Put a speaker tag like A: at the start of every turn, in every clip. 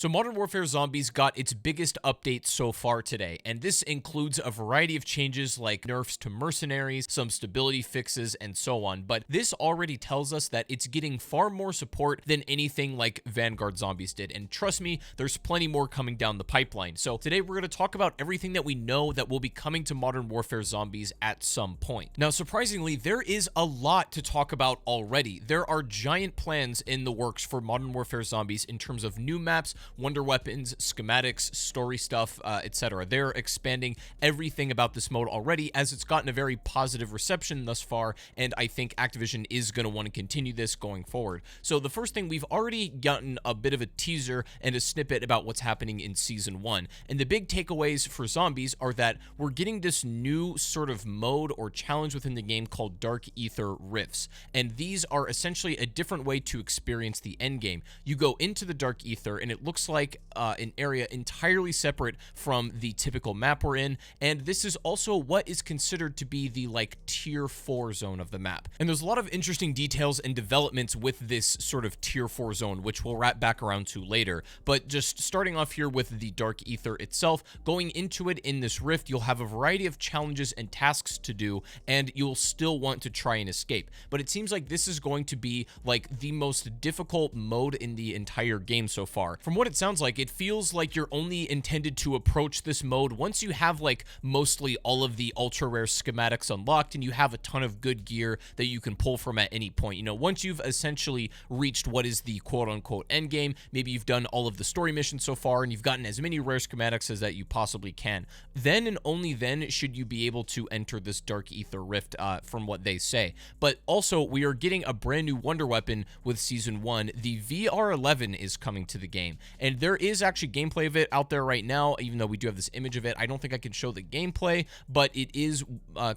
A: So Modern Warfare Zombies got its biggest update so far today, and this includes a variety of changes like nerfs to mercenaries, some stability fixes, and so on, but this already tells us that it's getting far more support than anything like Vanguard Zombies did, and trust me, there's plenty more coming down the pipeline. So today we're going to talk about everything that we know that will be coming to Modern Warfare Zombies at some point. Now, surprisingly, there is a lot to talk about already. There are giant plans in the works for Modern Warfare Zombies in terms of new maps, wonder weapons, schematics, story stuff, etc. They're expanding everything about this mode already, as it's gotten a very positive reception thus far, and I think Activision is going to want to continue this going forward. So the first thing, we've already gotten a bit of a teaser and a snippet about what's happening in Season 1, and the big takeaways for Zombies are that we're getting this new sort of mode or challenge within the game called Dark Ether Rifts, and these are essentially a different way to experience the endgame. You go into the Dark Ether, and it looks like an area entirely separate from the typical map we're in, and this is also what is considered to be the tier 4 zone of the map. And there's a lot of interesting details and developments with this sort of tier 4 zone, which we'll wrap back around to later. But just starting off here with the Dark Ether itself, going into it in this rift, you'll have a variety of challenges and tasks to do, and you'll still want to try and escape. But it seems like this is going to be the most difficult mode in the entire game so far. From what it sounds like, it feels like you're only intended to approach this mode once you have mostly all of the ultra rare schematics unlocked and you have a ton of good gear that you can pull from at any point. You know, once you've essentially reached what is the quote unquote end game, maybe you've done all of the story missions so far and you've gotten as many rare schematics as that you possibly can, then and only then should you be able to enter this Dark Ether Rift, from what they say. But also, we are getting a brand new wonder weapon with Season 1. The VR11 is coming to the game, and there is actually gameplay of it out there right now. Even though we do have this image of it, I don't think I can show the gameplay, but it is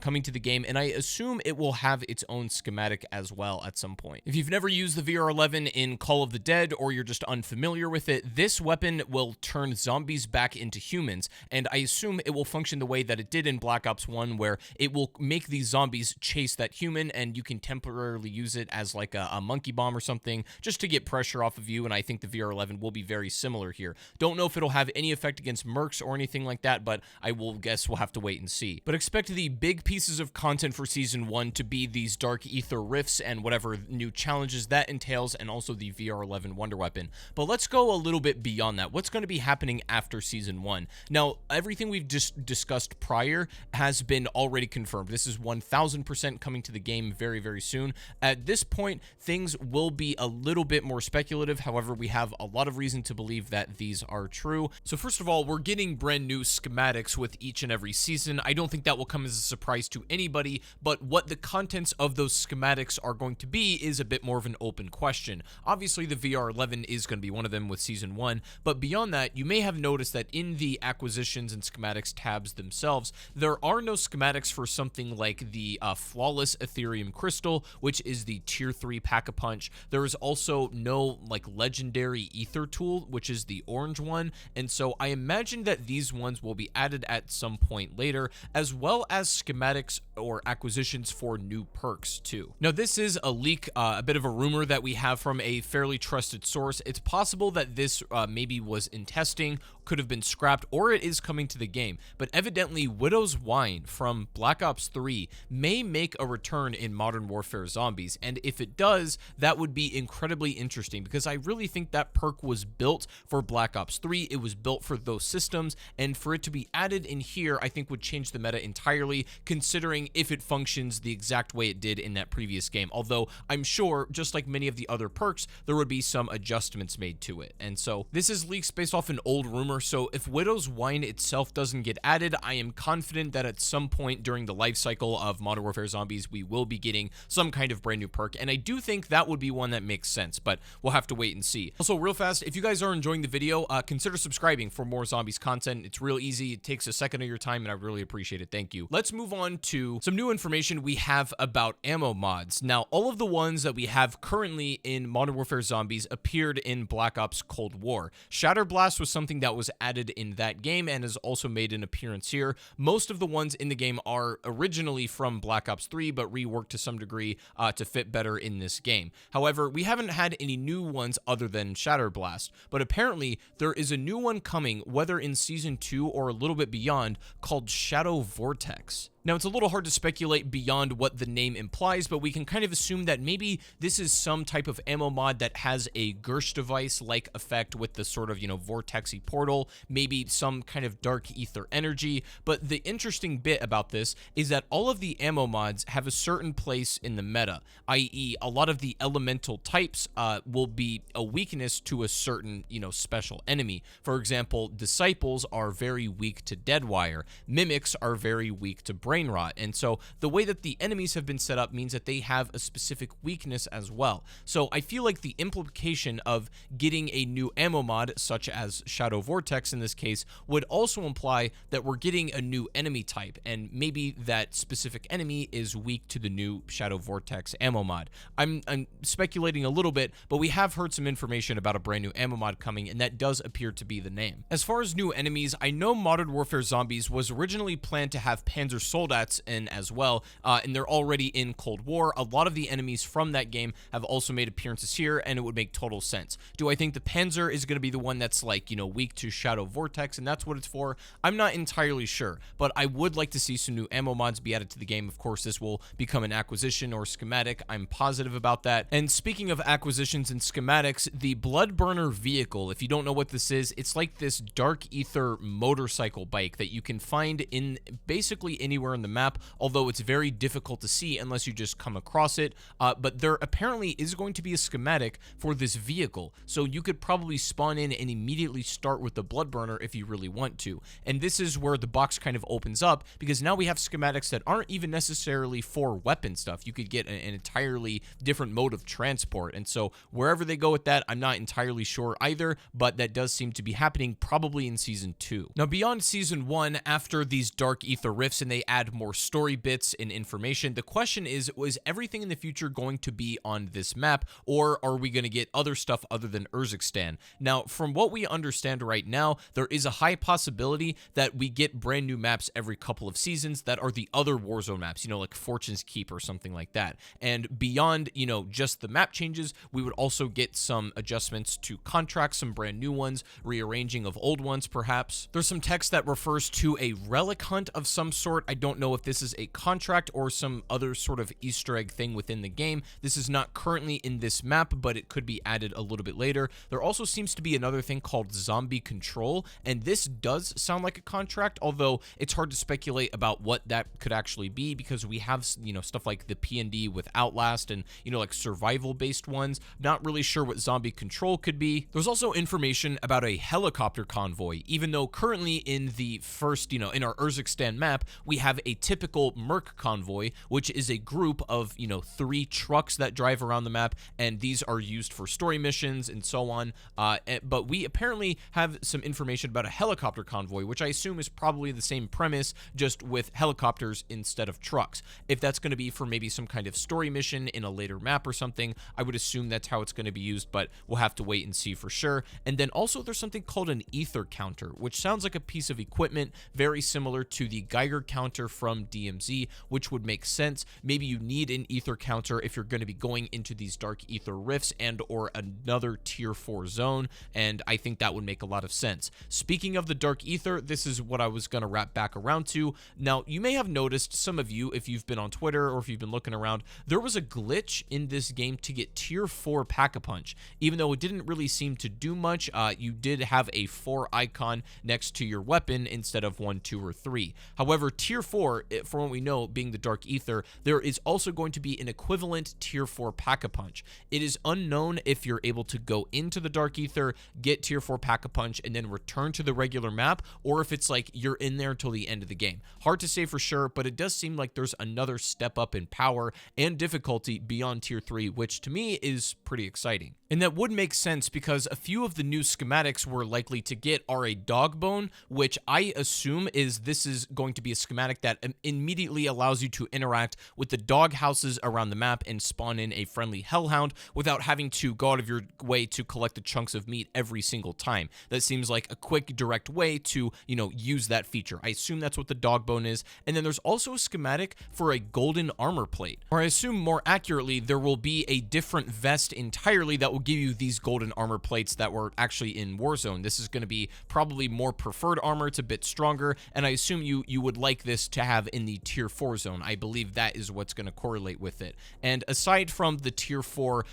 A: coming to the game, and I assume it will have its own schematic as well at some point. If you've never used the VR11 in Call of the Dead, or you're just unfamiliar with it, this weapon will turn zombies back into humans, and I assume it will function the way that it did in Black Ops 1, where it will make these zombies chase that human, and you can temporarily use it as a monkey bomb or something, just to get pressure off of you, and I think the VR11 will be very similar here. Don't know if it'll have any effect against mercs or anything like that, but I will guess we'll have to wait and see. But expect the big pieces of content for Season 1 to be these Dark Ether Rifts and whatever new challenges that entails, and also the VR11 wonder weapon. But let's go a little bit beyond that. What's going to be happening after Season 1? Now, everything we've just discussed prior has been already confirmed. This is 1000% coming to the game very, very soon. At this point, things will be a little bit more speculative. However, we have a lot of reason to believe that these are true. So first of all, we're getting brand new schematics with each and every season. I don't think that will come as a surprise to anybody, but what the contents of those schematics are going to be is a bit more of an open question. Obviously, the VR11 is going to be one of them with Season 1, but beyond that, you may have noticed that in the acquisitions and schematics tabs themselves, there are no schematics for something like the Flawless Ethereum Crystal, which is the Tier 3 Pack-a-Punch. There is also no Legendary Ether Tool, which is the orange one, and so I imagine that these ones will be added at some point later, as well as schematics or acquisitions for new perks too. Now, this is a leak, a bit of a rumor that we have from a fairly trusted source. It's possible that this maybe was in testing, could have been scrapped, or it is coming to the game, but evidently Widow's Wine from Black Ops 3 may make a return in Modern Warfare Zombies, and if it does, that would be incredibly interesting, because I really think that perk was built for Black Ops 3, it was built for those systems, and for it to be added in here, I think would change the meta entirely, considering if it functions the exact way it did in that previous game, although I'm sure, just like many of the other perks, there would be some adjustments made to it. And so this is leaks based off an old rumor, so if Widow's Wine itself doesn't get added, I am confident that at some point during the life cycle of Modern Warfare Zombies, we will be getting some kind of brand new perk, and I do think that would be one that makes sense, but we'll have to wait and see. Also, real fast, if you guys are enjoying the video, consider subscribing for more Zombies content. It's real easy, it takes a second of your time, and I really appreciate it. Thank you. Let's move on to some new information we have about ammo mods. Now, all of the ones that we have currently in Modern Warfare Zombies appeared in Black Ops Cold War. Shatterblast was something that was was added in that game and has also made an appearance here. Most of the ones in the game are originally from Black Ops 3, but reworked to some degree to fit better in this game. However, we haven't had any new ones other than Shatterblast, but apparently there is a new one coming, whether in Season 2 or a little bit beyond, called Shadow Vortex. Now, it's a little hard to speculate beyond what the name implies, but we can kind of assume that maybe this is some type of ammo mod that has a Gersh device-like effect with the sort of, vortexy portal, maybe some kind of dark ether energy. But the interesting bit about this is that all of the ammo mods have a certain place in the meta, i.e. a lot of the elemental types will be a weakness to a certain, special enemy. For example, Disciples are very weak to Deadwire. Mimics are very weak to Brain Rot, and so the way that the enemies have been set up means that they have a specific weakness as well. So I feel like the implication of getting a new ammo mod, such as Shadow Vortex in this case, would also imply that we're getting a new enemy type, and maybe that specific enemy is weak to the new Shadow Vortex ammo mod. I'm speculating a little bit, but we have heard some information about a brand new ammo mod coming, and that does appear to be the name. As far as new enemies, I know Modern Warfare Zombies was originally planned to have Panzer Soldats in as well, and they're already in Cold War. A lot of the enemies from that game have also made appearances here, and it would make total sense. Do I think the Panzer is going to be the one that's like, weak to Shadow Vortex, and that's what it's for? I'm not entirely sure, but I would like to see some new ammo mods be added to the game. Of course, this will become an acquisition or schematic. I'm positive about that. And speaking of acquisitions and schematics, the Bloodburner vehicle, if you don't know what this is, it's like this dark ether motorcycle bike that you can find in basically anywhere in the map, although it's very difficult to see unless you just come across it. But there apparently is going to be a schematic for this vehicle, so you could probably spawn in and immediately start with the Bloodburner if you really want to. And this is where the box kind of opens up, because now we have schematics that aren't even necessarily for weapon stuff. You could get an entirely different mode of transport, and so wherever they go with that, I'm not entirely sure either, but that does seem to be happening probably in Season 2. Now, beyond Season 1, after these Dark Ether rifts and they add more story bits and information, the question is everything in the future going to be on this map, or are we going to get other stuff other than Urzikstan? Now, from what we understand right now, there is a high possibility that we get brand new maps every couple of seasons that are the other Warzone maps, like Fortune's Keep or something like that. And beyond, just the map changes, we would also get some adjustments to contracts, some brand new ones, rearranging of old ones perhaps. There's some text that refers to a relic hunt of some sort. I don't know if this is a contract or some other sort of Easter egg thing within the game. This is not currently in this map, but it could be added a little bit later. There also seems to be another thing called Zombie Control, and this does sound like a contract, although it's hard to speculate about what that could actually be, because we have, stuff like the P&D with Outlast and, like survival-based ones. Not really sure what Zombie Control could be. There's also information about a helicopter convoy, even though currently in the first, in our Urzikstan map, we have a typical Merc convoy, which is a group of, 3 trucks that drive around the map, and these are used for story missions and so on. But we apparently have some information about a helicopter convoy, which I assume is probably the same premise, just with helicopters instead of trucks. If that's going to be for maybe some kind of story mission in a later map or something, I would assume that's how it's going to be used, but we'll have to wait and see for sure. And then also there's something called an ether counter, which sounds like a piece of equipment very similar to the Geiger counter from DMZ, which would make sense. Maybe you need an ether counter if you're going to be going into these dark ether rifts and or another tier 4 zone, and I think that would make a lot of sense. Speaking of the dark ether, this is what I was going to wrap back around to. Now, you may have noticed, some of you, if you've been on Twitter or if you've been looking around, there was a glitch in this game to get tier 4 Pack-a-Punch. Even though it didn't really seem to do much, you did have a 4 icon next to your weapon instead of 1, 2, or 3. However, tier 4, from what we know, being the dark ether, there is also going to be an equivalent tier 4 Pack-a-Punch. It is unknown if you're able to go into the dark ether, get tier 4 Pack-a-Punch, and then return to the regular map, or if it's like you're in there until the end of the game. Hard to say for sure, but it does seem like there's another step up in power and difficulty beyond tier 3, which to me is pretty exciting. And that would make sense because a few of the new schematics we're likely to get are a dog bone, which I assume this is going to be a schematic that immediately allows you to interact with the dog houses around the map and spawn in a friendly hellhound without having to go out of your way to collect the chunks of meat every single time. That seems like a quick, direct way to, use that feature. I assume that's what the dog bone is. And then there's also a schematic for a golden armor plate, or I assume more accurately, there will be a different vest entirely that will give you these golden armor plates that were actually in Warzone. This is going to be probably more preferred armor. It's a bit stronger, and I assume you would like this to have in the tier 4 zone. I believe that is what's going to correlate with it. And aside from the tier 4,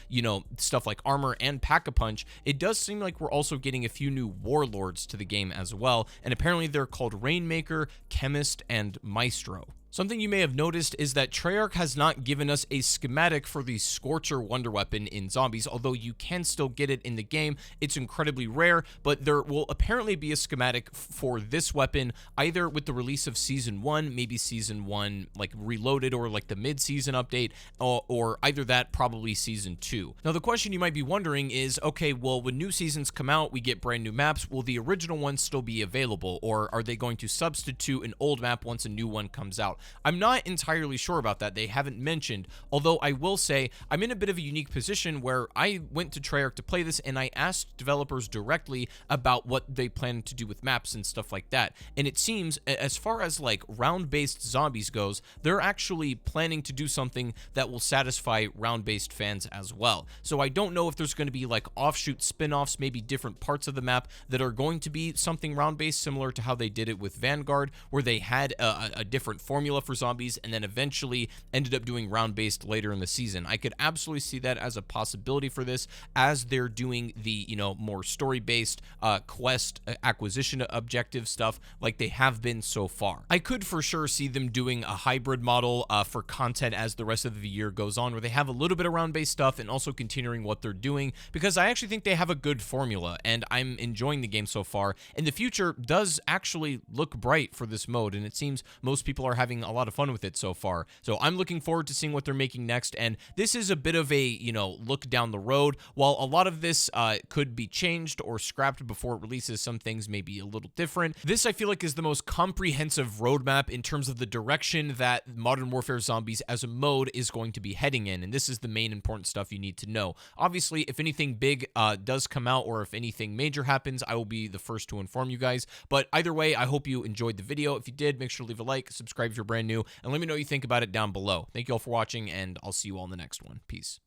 A: stuff like armor and Pack-a-Punch, it does seem like we're also getting a few new warlords to the game as well, and apparently they're called Rainmaker, Chemist, and Maestro. Something you may have noticed is that Treyarch has not given us a schematic for the Scorcher Wonder Weapon in Zombies, although you can still get it in the game. It's incredibly rare, but there will apparently be a schematic for this weapon, either with the release of Season 1, maybe Season 1 like Reloaded or like the mid-season update, or either that, probably Season 2. Now the question you might be wondering is, okay, well, when new seasons come out, we get brand new maps, will the original ones still be available, or are they going to substitute an old map once a new one comes out? I'm not entirely sure about that. They haven't mentioned, although I will say I'm in a bit of a unique position where I went to Treyarch to play this and I asked developers directly about what they plan to do with maps and stuff like that. And it seems, as far as like round-based Zombies goes, they're actually planning to do something that will satisfy round-based fans as well. So I don't know if there's going to be like offshoot spin-offs, maybe different parts of the map that are going to be something round-based, similar to how they did it with Vanguard, where they had a different formula for Zombies and then eventually ended up doing round-based later in the season. I could absolutely see that as a possibility for this, as they're doing the, more story-based quest acquisition objective stuff like they have been so far. I could for sure see them doing a hybrid model for content as the rest of the year goes on, where they have a little bit of round-based stuff and also continuing what they're doing, because I actually think they have a good formula and I'm enjoying the game so far, and the future does actually look bright for this mode, and it seems most people are having a lot of fun with it so far. So I'm looking forward to seeing what they're making next, and this is a bit of a, look down the road. While a lot of this could be changed or scrapped before it releases, some things may be a little different. This, I feel like, is the most comprehensive roadmap in terms of the direction that Modern Warfare Zombies as a mode is going to be heading in, and this is the main important stuff you need to know. Obviously, if anything big does come out, or if anything major happens, I will be the first to inform you guys. But either way, I hope you enjoyed the video. If you did, make sure to leave a like, subscribe if you're brand new, and let me know what you think about it down below. Thank you all for watching, and I'll see you all in the next one. Peace.